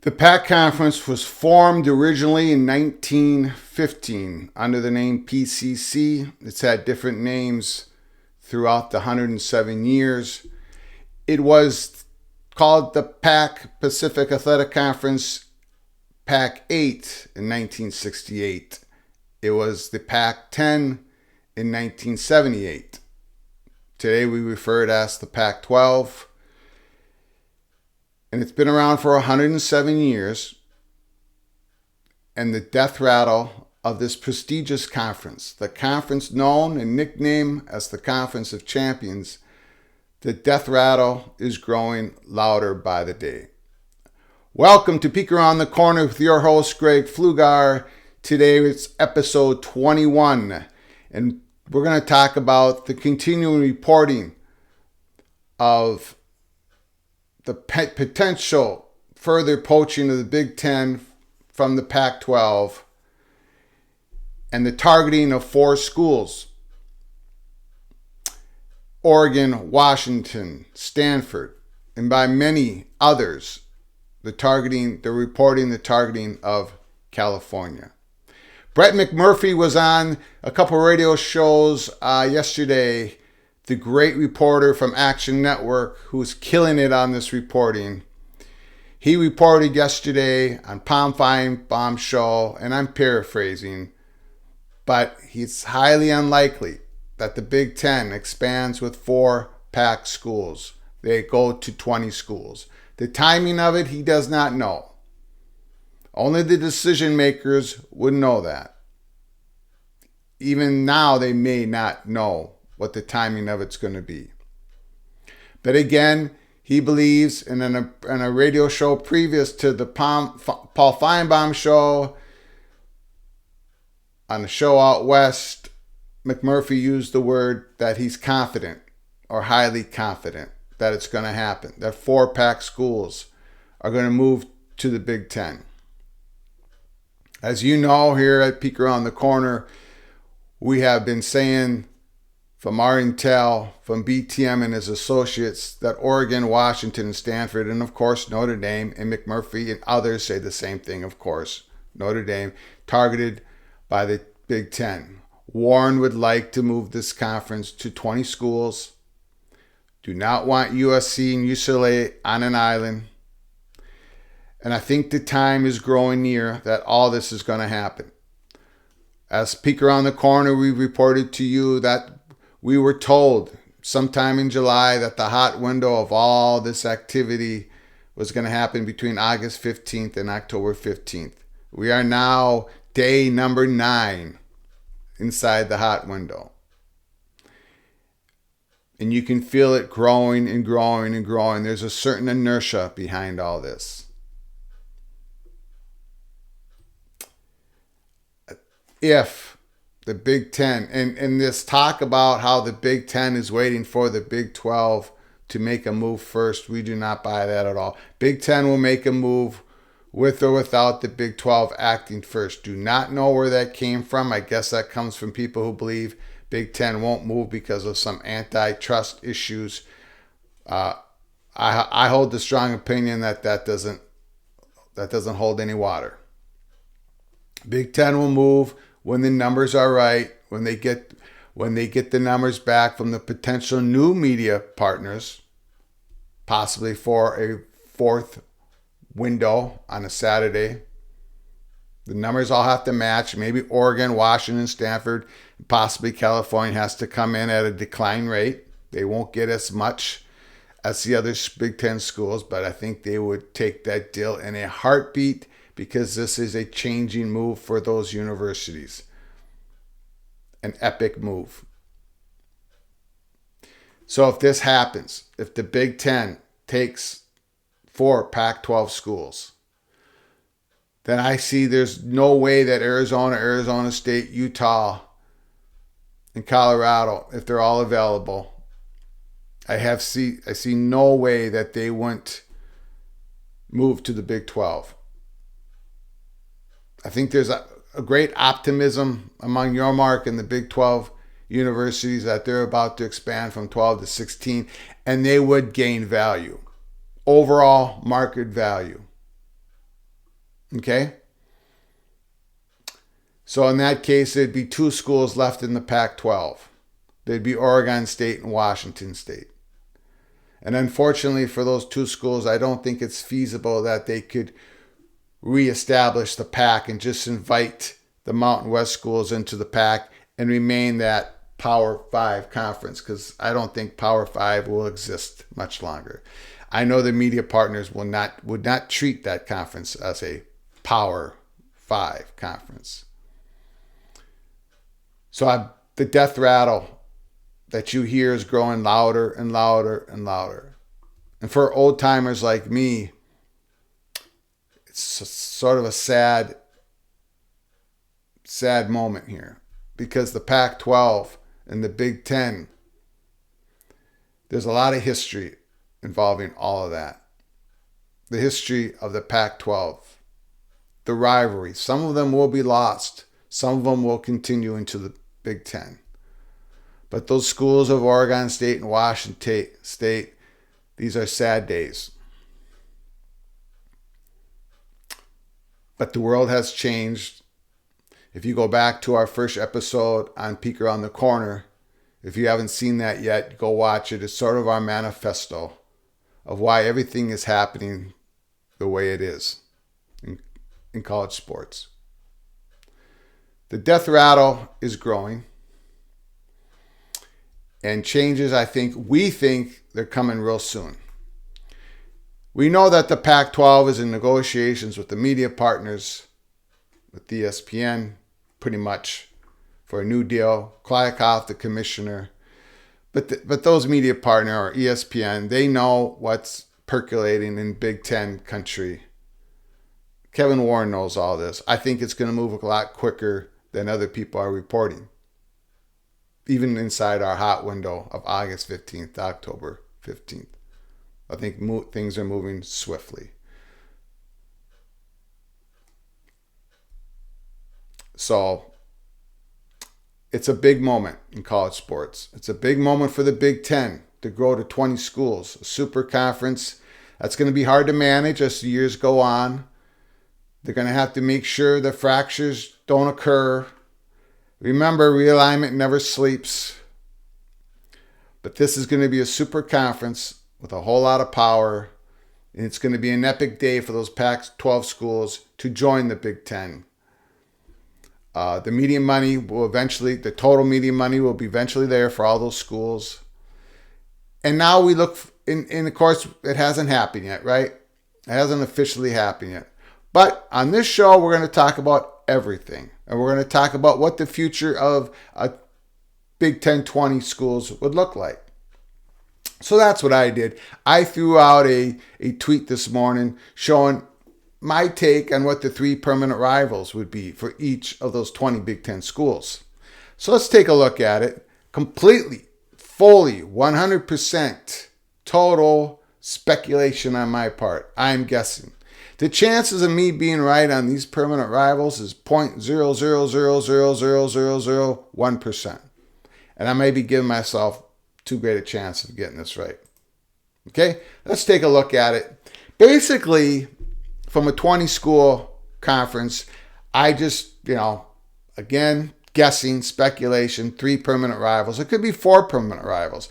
The PAC conference was formed originally in 1915 under the name PCC. It's had different names throughout the 107 years. It was called the PAC Pacific Athletic Conference PAC 8 in 1968. It was the PAC 10 in 1978. Today we refer to it as the PAC 12. And it's been around for 107 years. And the death rattle of this prestigious conference, the conference known and nicknamed as the Conference of Champions, the death rattle is growing louder by the day. Welcome to Peek Around the Corner with your host, Greg Pflugar. Today it's episode 21. And we're going to talk about the continuing reporting of the potential further poaching of the Big Ten from the Pac-12 and the targeting of 4 schools: Oregon, Washington, Stanford, and by many others, the targeting of California. Brett McMurphy was on a couple radio shows yesterday, the great reporter from Action Network who's killing it on this reporting. He reported yesterday on Palm Fine Bomb Show, and I'm paraphrasing, but it's highly unlikely that the Big Ten expands with 4 PAC schools. They go to 20 schools. The timing of it, he does not know. Only the decision makers would know that. Even now, they may not know what the timing of it's going to be. But again, he believes, and in a radio show previous to the Paul Feinbaum show, on the show out west, McMurphy used the word that he's confident or highly confident that it's going to happen, that 4 PAC schools are going to move to the Big Ten. As you know, here at Peek Around the Corner, we have been saying from our intel, from BTM and his associates, that Oregon, Washington, and Stanford, and of course Notre Dame, and McMurphy and others say the same thing, of course, Notre Dame, targeted by the Big Ten. Warren would like to move this conference to 20 schools. Do not want USC and UCLA on an island. And I think the time is growing near that all this is going to happen. As Peek Around the Corner, we reported to you that we were told sometime in July that the hot window of all this activity was going to happen between August 15th and October 15th. We are now day number 9 inside the hot window. And you can feel it growing and growing and growing. There's a certain inertia behind all this. If the Big Ten, and this talk about how the Big Ten is waiting for the Big 12 to make a move first, we do not buy that at all. Big Ten will make a move with or without the Big 12 acting first. Do not know where that came from. I guess that comes from people who believe Big Ten won't move because of some antitrust issues. I hold the strong opinion that doesn't hold any water. Big Ten will move when the numbers are right, when they get the numbers back from the potential new media partners, possibly for a 4th window on a Saturday. The numbers all have to match. Maybe Oregon, Washington, Stanford, possibly California has to come in at a decline rate. They won't get as much as the other Big Ten schools, but I think they would take that deal in a heartbeat, because this is a changing move for those universities. An epic move. So if this happens, if the Big Ten takes 4 Pac-12 schools, then I see there's no way that Arizona State, Utah, and Colorado, if they're all available, I see no way that they wouldn't move to the Big 12. I think there's a great optimism among your mark and the Big 12 universities that they're about to expand from 12 to 16, and they would gain value, overall market value. Okay? So in that case, there'd be 2 schools left in the Pac-12. There'd be Oregon State and Washington State. And unfortunately for those 2 schools, I don't think it's feasible that they could reestablish the PAC and just invite the Mountain West schools into the PAC and remain that Power 5 conference, because I don't think Power 5 will exist much longer. I know the media partners would not treat that conference as a Power 5 conference. So the death rattle that you hear is growing louder and louder and louder. And for old timers like me, it's sort of a sad moment here, because the Pac-12 and the Big Ten, there's a lot of history involving all of that. The history of the Pac-12, the rivalry. Some of them will be lost. Some of them will continue into the Big Ten. But those schools of Oregon State and Washington State, these are sad days. But the world has changed. If you go back to our first episode on Peek Around the Corner, if you haven't seen that yet, go watch it. It's sort of our manifesto of why everything is happening the way it is in college sports. The death rattle is growing. And changes, we think they're coming real soon. We know that the Pac-12 is in negotiations with the media partners, with ESPN, pretty much, for a new deal. Kliakoff, the commissioner. But those media partner, or ESPN, they know what's percolating in Big Ten country. Kevin Warren knows all this. I think it's going to move a lot quicker than other people are reporting, even inside our hot window of August 15th to October 15th. I think things are moving swiftly. So it's a big moment in college sports. It's a big moment for the Big Ten to grow to 20 schools, a super conference. That's going to be hard to manage as the years go on. They're going to have to make sure that fractures don't occur. Remember, realignment never sleeps. But this is going to be a super conference with a whole lot of power. And it's going to be an epic day for those Pac-12 schools to join the Big Ten. The media money will the total media money will be eventually there for all those schools. And now we look, and of course, it hasn't happened yet, right? It hasn't officially happened yet. But on this show, we're going to talk about everything. And we're going to talk about what the future of a Big Ten 20 schools would look like. So that's what I did. I threw out a tweet this morning showing my take on what the 3 permanent rivals would be for each of those 20 Big Ten schools. So let's take a look at it. Completely, fully, 100% total speculation on my part. I'm guessing. The chances of me being right on these permanent rivals is 0.000000001%. And I may be giving myself too great a chance of getting this right. Okay, let's take a look at it. Basically, from a 20-school conference, I just, again, guessing, speculation, 3 permanent rivals. It could be 4 permanent rivals.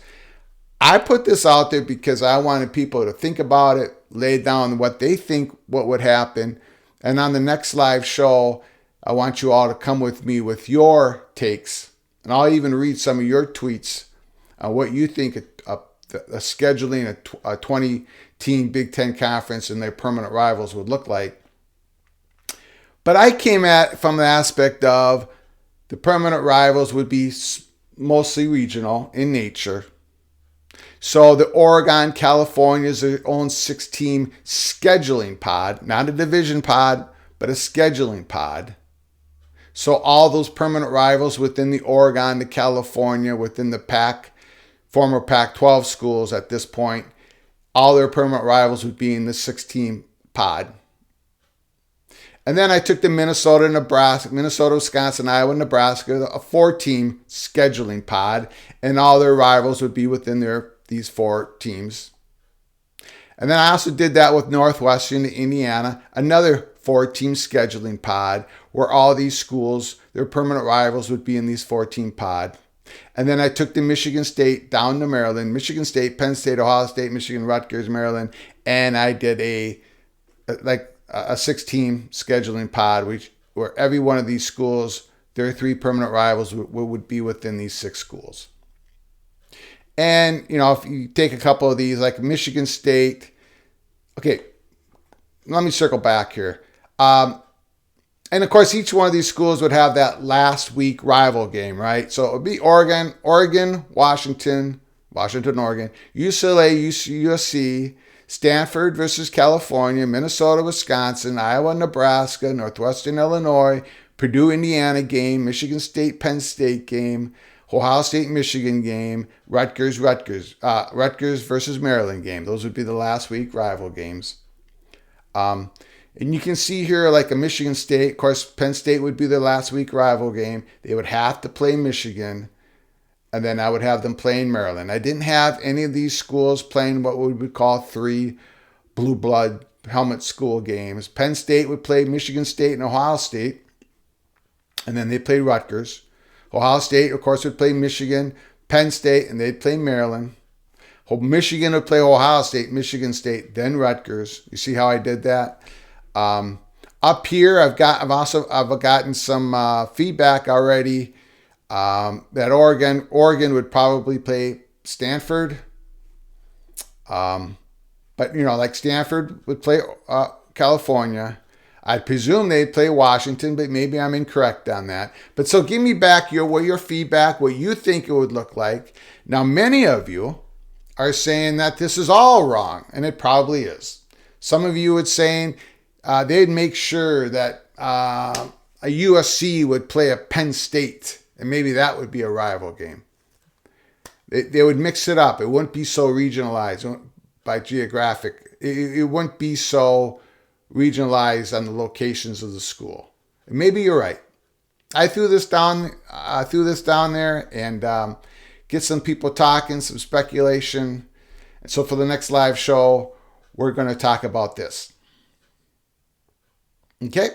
I put this out there because I wanted people to think about it, lay down what they think what would happen. And on the next live show, I want you all to come with me with your takes. And I'll even read some of your tweets on what you think a scheduling a 20-team Big Ten conference and their permanent rivals would look like. But I came at it from the aspect of the permanent rivals would be mostly regional in nature. So the Oregon, California is their own 6-team scheduling pod, not a division pod, but a scheduling pod. So all those permanent rivals within the Oregon to California, within the PAC, former Pac-12 schools at this point, all their permanent rivals would be in the 6-team pod. And then I took the Minnesota, Wisconsin, Iowa, Nebraska, a 4-team scheduling pod, and all their rivals would be within these 4 teams. And then I also did that with Northwestern, Indiana, another 4-team scheduling pod where all these schools, their permanent rivals, would be in these 4-team pod. And then I took the Michigan State down to Maryland, Michigan State, Penn State, Ohio State, Michigan, Rutgers, Maryland, and I did a 6-team scheduling pod, where every one of these schools, their 3 permanent rivals would be within these 6 schools. And, if you take a couple of these, like Michigan State, okay, let me circle back here. And of course, each one of these schools would have that last week rival game, right? So it would be Oregon, Washington, Oregon, UCLA, USC, Stanford versus California, Minnesota, Wisconsin, Iowa, Nebraska, Northwestern Illinois, Purdue, Indiana game, Michigan State, Penn State game, Ohio State, Michigan game, Rutgers versus Maryland game. Those would be the last week rival games. And you can see here like a Michigan State. Of course, Penn State would be their last week rival game. They would have to play Michigan. And then I would have them playing Maryland. I didn't have any of these schools playing what we would call 3 blue blood helmet school games. Penn State would play Michigan State and Ohio State. And then they played Rutgers. Ohio State, of course, would play Michigan, Penn State, and they'd play Maryland. Michigan would play Ohio State, Michigan State, then Rutgers. You see how I did that? Up here, I've gotten some feedback already that Oregon would probably play Stanford. But like Stanford would play California. I presume they'd play Washington, but maybe I'm incorrect on that. But so give me back your feedback, what you think it would look like. Now, many of you are saying that this is all wrong, and it probably is. Some of you would saying they'd make sure that a USC would play a Penn State, and maybe that would be a rival game. They would mix it up. It wouldn't be so regionalized by geographic. It wouldn't be so regionalized on the locations of the school. And maybe you're right. I threw this down there and get some people talking, some speculation. And so for the next live show, we're going to talk about this. Okay?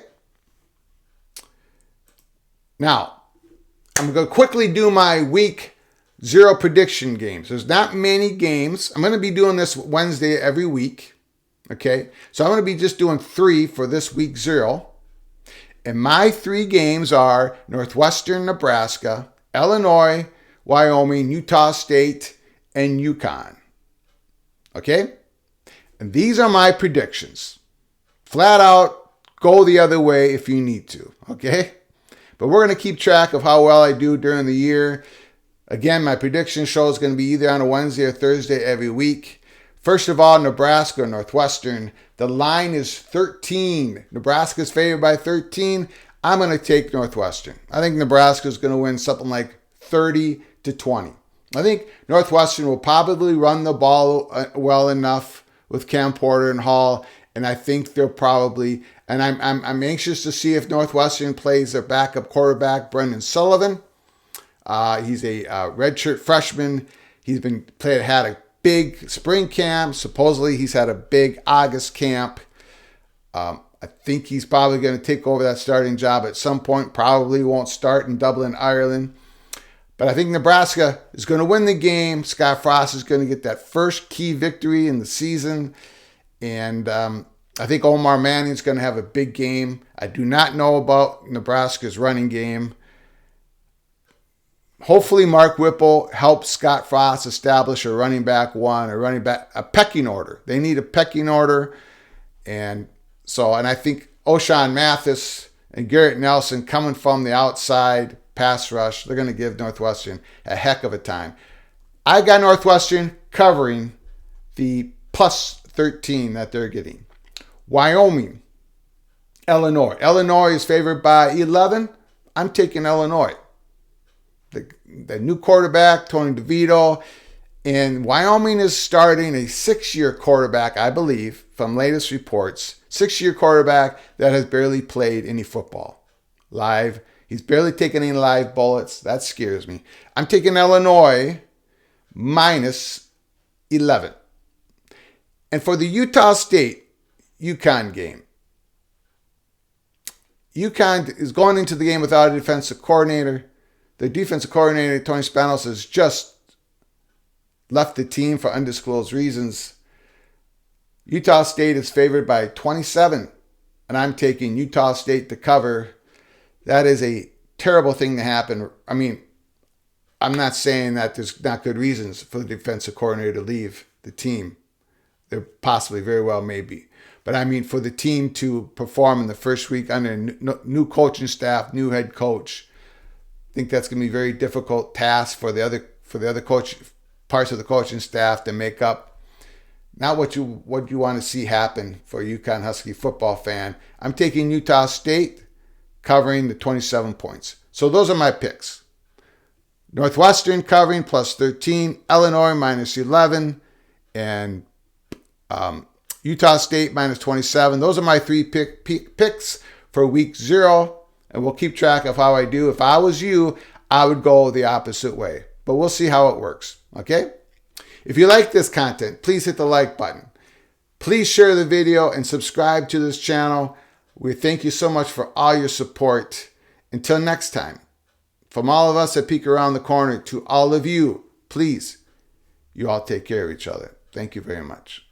Now, I'm going to quickly do my week 0 prediction games. There's not many games. I'm going to be doing this Wednesday every week. Okay? So I'm going to be just doing 3 for this week 0. And my 3 games are Northwestern, Nebraska, Illinois, Wyoming, Utah State, and UConn. Okay? And these are my predictions. Flat out, go the other way if you need to. Okay? But we're going to keep track of how well I do during the year. Again, my prediction show is going to be either on a Wednesday or Thursday every week. First of all, Nebraska, Northwestern. The line is 13. Nebraska's favored by 13. I'm going to take Northwestern. I think Nebraska is going to win something like 30-20. I think Northwestern will probably run the ball well enough with Cam Porter and Hall, and I think they'll probably. And I'm anxious to see if Northwestern plays their backup quarterback, Brendan Sullivan. He's a redshirt freshman. He's had a big spring camp. Supposedly he's had a big August camp. I think he's probably going to take over that starting job at some point. Probably won't start in Dublin, Ireland. But I think Nebraska is going to win the game. Scott Frost is going to get that first key victory in the season. And I think Omar Manning is going to have a big game. I do not know about Nebraska's running game. Hopefully Mark Whipple helps Scott Frost establish a running back one, a pecking order. They need a pecking order. And I think O'Shawn Mathis and Garrett Nelson coming from the outside pass rush, they're going to give Northwestern a heck of a time. I got Northwestern covering the plus 13 that they're getting. Wyoming, Illinois. Illinois is favored by 11. I'm taking Illinois. The new quarterback, Tony DeVito, and Wyoming is starting a 6-year quarterback, I believe, from latest reports. 6-year quarterback that has barely played any football live. He's barely taken any live bullets. That scares me. I'm taking Illinois minus 11. And for the Utah State UConn game, UConn is going into the game without a defensive coordinator. The defensive coordinator, Tony Spanos, has just left the team for undisclosed reasons. Utah State is favored by 27, and I'm taking Utah State to cover. That is a terrible thing to happen. I mean, I'm not saying that there's not good reasons for the defensive coordinator to leave the team. There possibly very well may be. But I mean, for the team to perform in the first week under a new coaching staff, new head coach, I think that's going to be a very difficult task for the other coach parts of the coaching staff to make up. Not what you want to see happen for a UConn Husky football fan. I'm taking Utah State covering the 27 points. So those are my picks. Northwestern covering plus 13, Illinois minus 11, and Utah State minus 27. Those are my three picks for week 0, and we'll keep track of how I do. If I was you, I would go the opposite way, but we'll see how it works, okay? If you like this content, please hit the like button. Please share the video and subscribe to this channel. We thank you so much for all your support. Until next time, from all of us at Peek Around the Corner to all of you, please, you all take care of each other. Thank you very much.